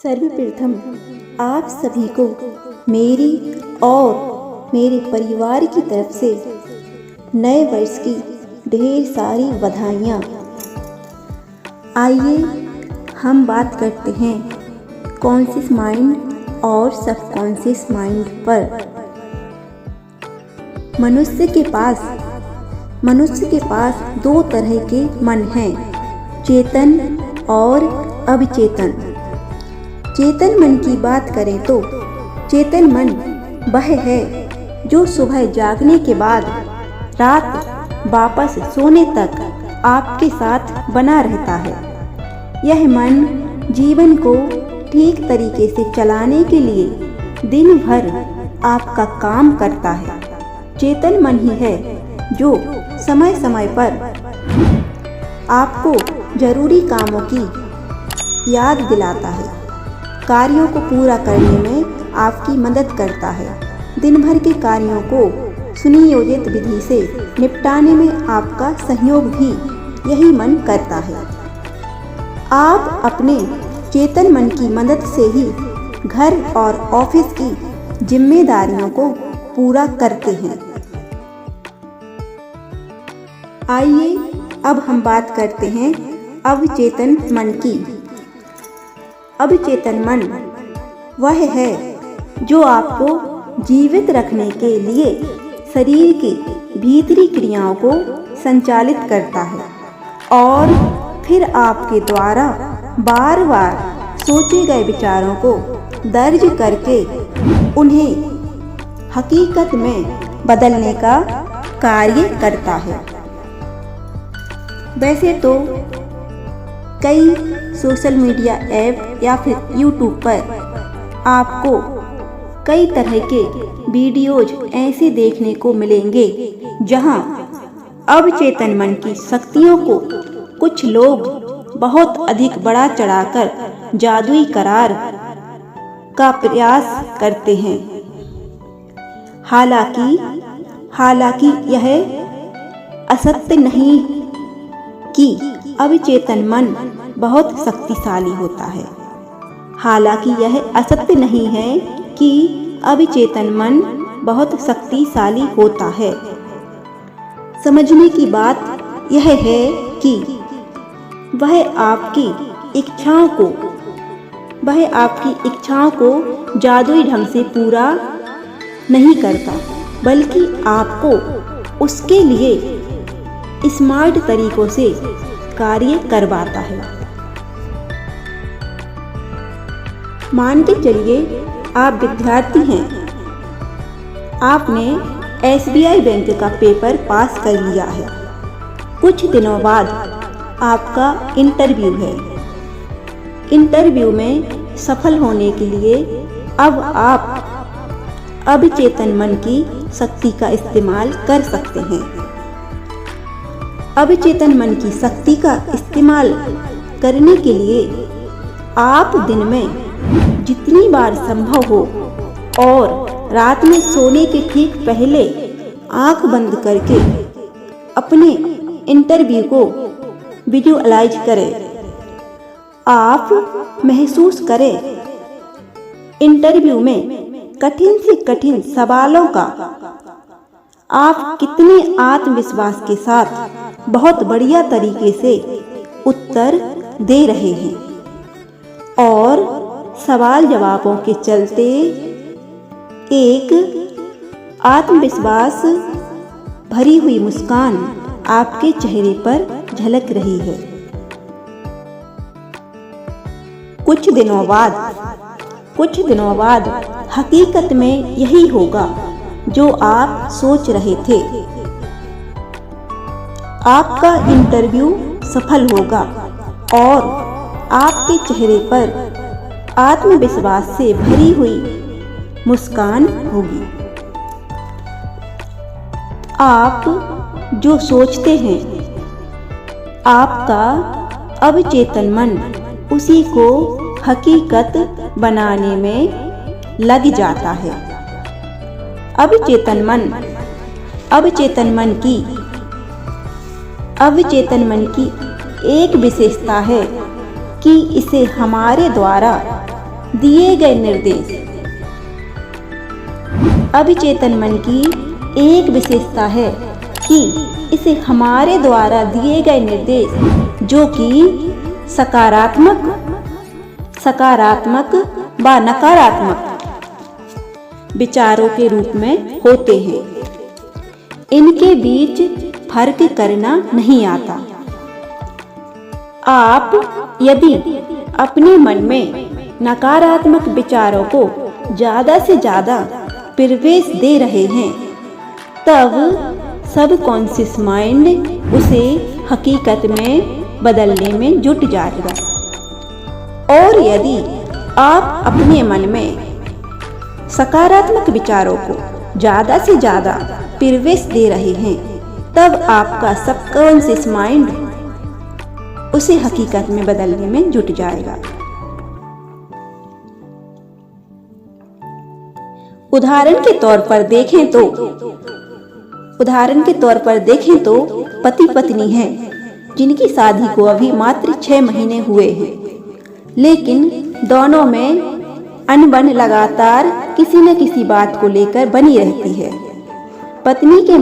सर्वप्रथम आप सभी को मेरी और मेरे परिवार की तरफ से नए वर्ष की ढेर सारी बधाइयाँ। आइए हम बात करते हैं कॉन्शियस माइंड और सबकॉन्शियस माइंड पर। मनुष्य के पास दो तरह के मन हैं, चेतन और अवचेतन। चेतन मन की बात करें तो चेतन मन वह है जो सुबह जागने के बाद रात वापस सोने तक आपके साथ बना रहता है। यह मन जीवन को ठीक तरीके से चलाने के लिए दिन भर आपका काम करता है। चेतन मन ही है जो समय समय पर आपको जरूरी कामों की याद दिलाता है, कार्यों को पूरा करने में आपकी मदद करता है, दिन भर के कार्यों को सुनियोजित विधि से निपटाने में आपका सहयोग भी यही मन करता है। आप अपने चेतन मन की मदद से ही घर और ऑफिस की जिम्मेदारियों को पूरा करते हैं। आइए अब हम बात करते हैं अवचेतन मन की। अवचेतन मन वह है जो आपको जीवित रखने के लिए शरीर की भीतरी क्रियाओं को संचालित करता है और फिर आपके द्वारा बार बार सोचे गए विचारों को दर्ज करके उन्हें हकीकत में बदलने का कार्य करता है। वैसे तो कई सोशल मीडिया ऐप या फिर यूट्यूब पर आपको कई तरह के वीडियोज ऐसे देखने को मिलेंगे जहां अवचेतन मन की शक्तियों को कुछ लोग बहुत अधिक बढ़ा चढ़ाकर जादुई करार का प्रयास करते हैं। हालांकि यह असत्य नहीं कि अवचेतन मन बहुत शक्तिशाली होता है। हालांकि यह असत्य नहीं है कि अवचेतन मन बहुत शक्तिशाली होता है। समझने की बात यह है कि वह आपकी इच्छाओं को जादुई ढंग से पूरा नहीं करता, बल्कि आपको उसके लिए स्मार्ट तरीकों से कार्य करवाता है। मान के चलिए आप विद्यार्थी हैं, आपने SBI बैंक का पेपर पास कर लिया है। कुछ दिनों बाद आपका इंटरव्यू है। इंटरव्यू में सफल होने के लिए अब आप अवचेतन मन की शक्ति का इस्तेमाल कर सकते हैं। अवचेतन मन की शक्ति का इस्तेमाल करने के लिए आप दिन में जितनी बार संभव हो और रात में सोने के ठीक पहले आंख बंद करके अपने इंटरव्यू को विजुअलाइज करें। आप महसूस करें इंटरव्यू में कठिन से कठिन सवालों का आप कितने आत्मविश्वास के साथ बहुत बढ़िया तरीके से उत्तर दे रहे हैं और सवाल जवाबों के चलते एक आत्मविश्वास भरी हुई मुस्कान आपके चेहरे पर झलक रही है। कुछ दिनों बाद हकीकत में यही होगा जो आप सोच रहे थे। आपका इंटरव्यू सफल होगा और आपके चेहरे पर आत्मविश्वास से भरी हुई मुस्कान होगी। आप जो सोचते हैं, आपका अवचेतन मन उसी को हकीकत बनाने में लग जाता है। अवचेतन मन की एक विशेषता है कि इसे हमारे द्वारा दिए गए निर्देश। अभिचेतन मन की एक विशेषता है कि इसे हमारे द्वारा दिए गए निर्देश जो कि सकारात्मक व नकारात्मक विचारों के रूप में होते हैं, इनके बीच फर्क करना नहीं आता। आप यदि अपने मन में नकारात्मक विचारों को ज़्यादा से ज़्यादा प्रवेश दे रहे हैं, तब सबकॉन्शियस माइंड उसे हकीकत में बदलने में जुट जाएगा। और यदि आप अपने मन में सकारात्मक विचारों को ज़्यादा से ज़्यादा प्रवेश दे रहे हैं, तब आपका सबकॉन्शियस माइंड उसे हकीकत में बदलने में जुट जाएगा। उदाहरण के तौर पर देखें तो पति पत्नी हैं जिनकी शादी को अभी मात्र 6 महीने हुए हैं, लेकिन दोनों में अनबन लगातार किसी न किसी बात को लेकर बनी रहती है। पत्नी के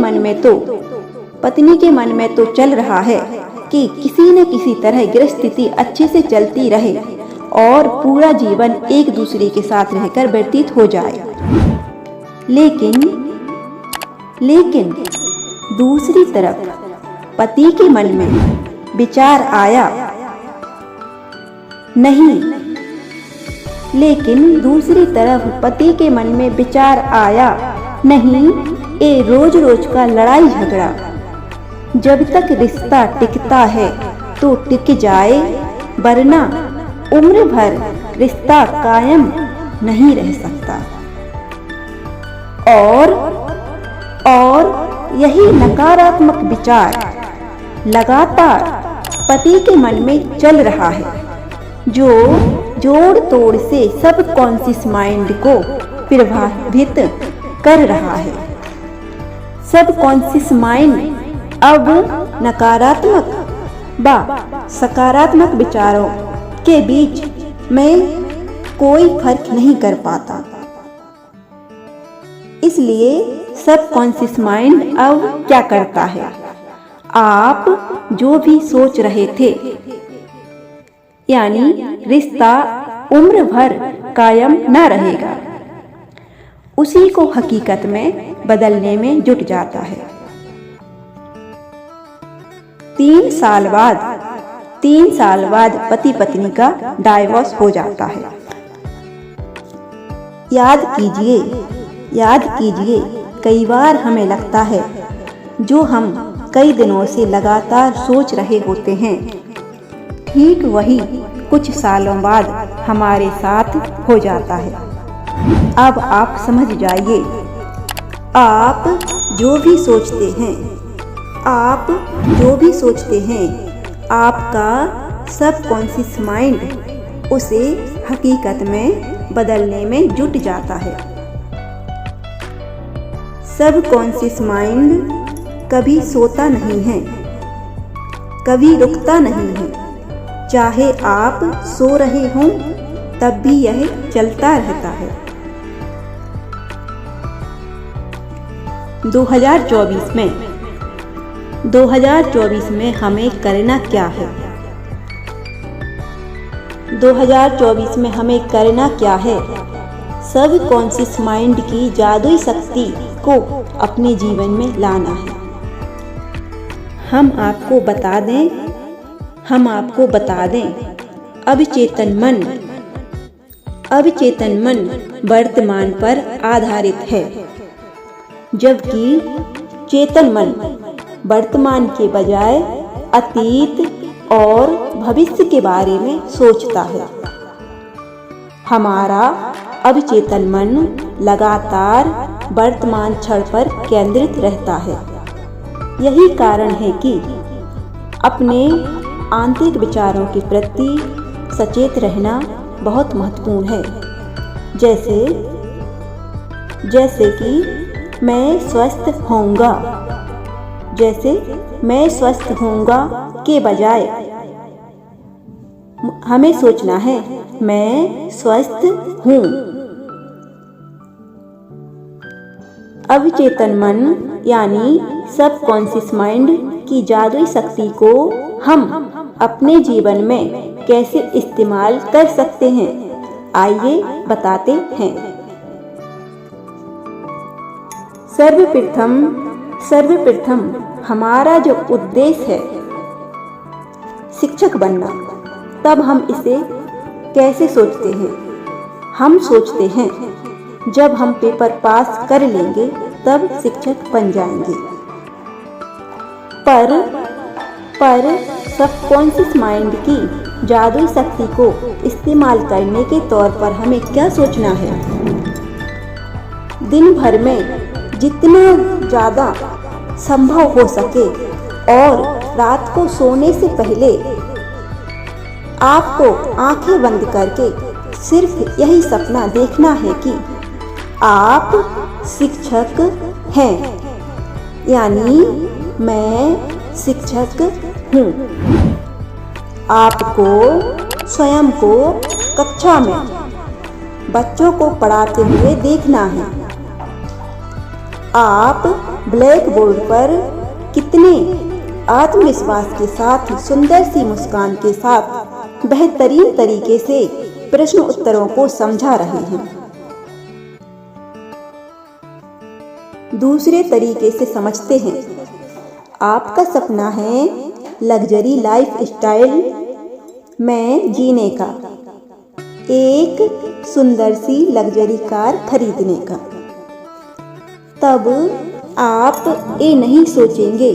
मन में तो चल रहा है कि किसी न किसी तरह गृहस्थिति अच्छे से चलती रहे और पूरा जीवन एक दूसरे के साथ रहकर व्यतीत हो जाए। लेकिन दूसरी तरफ पति के मन में विचार आया नहीं, ये रोज रोज का लड़ाई झगड़ा जब तक रिश्ता टिकता है तो टिक जाए, वरना उम्र भर रिश्ता कायम नहीं रह सकता। और यही नकारात्मक विचार लगातार पति के मन में चल रहा है, जो जोड़ तोड़ से सबकॉन्शियस माइंड को प्रभावित कर रहा है। सबकॉन्शियस माइंड अब नकारात्मक व सकारात्मक विचारों के बीच में कोई फर्क नहीं कर पाता। इसलिए सबकॉन्शियस माइंड अब क्या करता है, आप जो भी सोच रहे थे, यानी रिश्ता उम्र भर कायम न रहेगा, उसी को हकीकत में बदलने में जुट जाता है। 3 साल बाद पति पत्नी का डाइवोर्स हो जाता है। याद कीजिए, कई बार हमें लगता है जो हम कई दिनों से लगातार सोच रहे होते हैं, ठीक वही कुछ सालों बाद हमारे साथ हो जाता है। अब आप समझ जाइए, आप जो भी सोचते हैं, आपका सबकॉन्शियस माइंड उसे हकीकत में बदलने में जुट जाता है। सबकॉन्शियस माइंड कभी सोता नहीं है, कभी रुकता नहीं है। चाहे आप सो रहे हों तब भी यह चलता रहता है। 2024 में हमें करना क्या है? 2024 में हमें करना क्या है? सबकॉन्शियस माइंड की जादुई शक्ति को अपने जीवन में लाना है। हम आपको बता दें, अभिचेतन मन वर्तमान पर आधारित है, जबकि चेतन मन वर्तमान के बजाय अतीत और भविष्य के बारे में सोचता है। हमारा अभिचेतन मन लगातार वर्तमान क्षण पर केंद्रित रहता है। यही कारण है कि अपने आंतरिक विचारों के प्रति सचेत रहना बहुत महत्वपूर्ण है। जैसे कि मैं स्वस्थ होऊंगा के बजाय हमें सोचना है मैं स्वस्थ हूँ। अवचेतन मन यानी सबकॉन्शियस माइंड की जादुई शक्ति को हम अपने जीवन में कैसे इस्तेमाल कर सकते हैं, आइए बताते हैं। सर्वप्रथम हमारा जो उद्देश्य है शिक्षक बनना, तब हम इसे कैसे सोचते हैं? हम सोचते हैं जब हम पेपर पास कर लेंगे तब शिक्षक बन जाएंगे। पर सबकॉन्शियस माइंड की जादुई शक्ति को इस्तेमाल करने के तौर पर हमें क्या सोचना है? दिन भर में जितना ज़्यादा संभव हो सके और रात को सोने से पहले आपको आंखें बंद करके सिर्फ यही सपना देखना है कि आप शिक्षक हैं, यानी मैं शिक्षक हूँ। आपको स्वयं को कक्षा में बच्चों को पढ़ाते हुए देखना है। आप ब्लैक बोर्ड पर कितने आत्मविश्वास के साथ, सुंदर सी मुस्कान के साथ बेहतरीन तरीके से प्रश्न उत्तरों को समझा रहे हैं। दूसरे तरीके से समझते हैं, आपका सपना है लग्जरी लाइफ स्टाइल में जीने का, एक सुंदर सी लग्जरी कार खरीदने का। तब आप ये नहीं सोचेंगे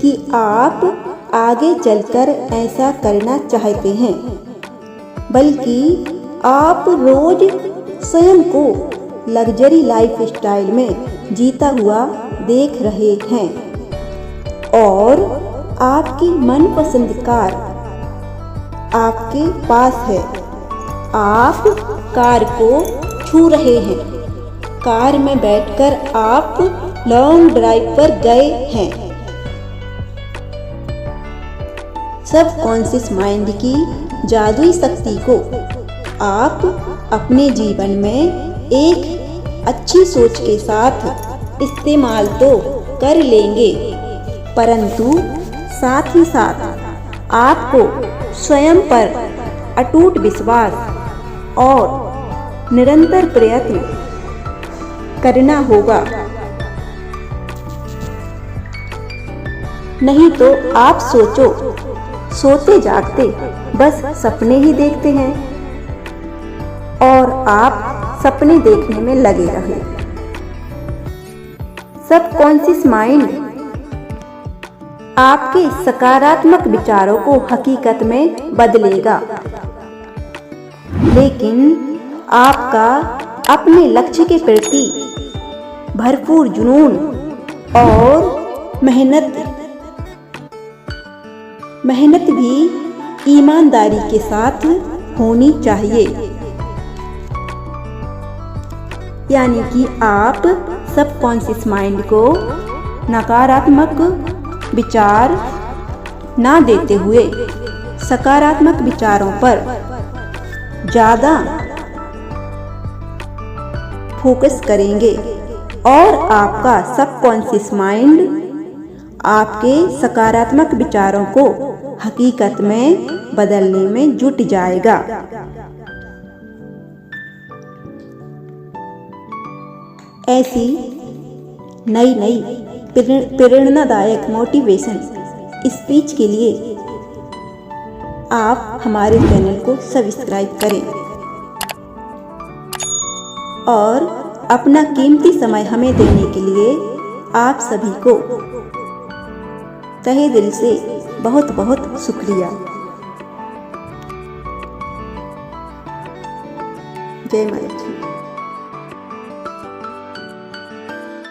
कि आप आगे चलकर ऐसा करना चाहते हैं, बल्कि आप रोज स्वयं को लग्जरी लाइफ स्टाइल में जीता हुआ देख रहे हैं और आपकी मनपसंद कार आपके पास है। आप कार को छू रहे हैं, कार में बैठकर आप लॉन्ग ड्राइव पर गए हैं। सबकॉन्शियस माइंड की जादुई शक्ति को आप अपने जीवन में एक अच्छी सोच के साथ इस्तेमाल तो कर लेंगे, परंतु साथ ही साथ आपको स्वयं पर अटूट विश्वास और निरंतर प्रयत्न करना होगा। नहीं तो आप सोते जागते बस सपने ही देखते हैं और आप सपने देखने में लगे रहे। सबकॉन्शियस माइंड आपके सकारात्मक विचारों को हकीकत में बदलेगा, लेकिन आपका अपने लक्ष्य के प्रति भरपूर जुनून और मेहनत भी ईमानदारी के साथ होनी चाहिए। यानी कि आप सबकॉन्शियस माइंड को नकारात्मक विचार ना देते हुए सकारात्मक विचारों पर ज़्यादा फोकस करेंगे और आपका सबकॉन्शियस माइंड आपके सकारात्मक विचारों को हकीकत में बदलने में जुट जाएगा। ऐसी नई प्रेरणादायक मोटिवेशन स्पीच के लिए आप हमारे चैनल को सब्सक्राइब करें और अपना कीमती समय हमें देने के लिए आप सभी को तहे दिल से बहुत बहुत शुक्रिया। जय माता।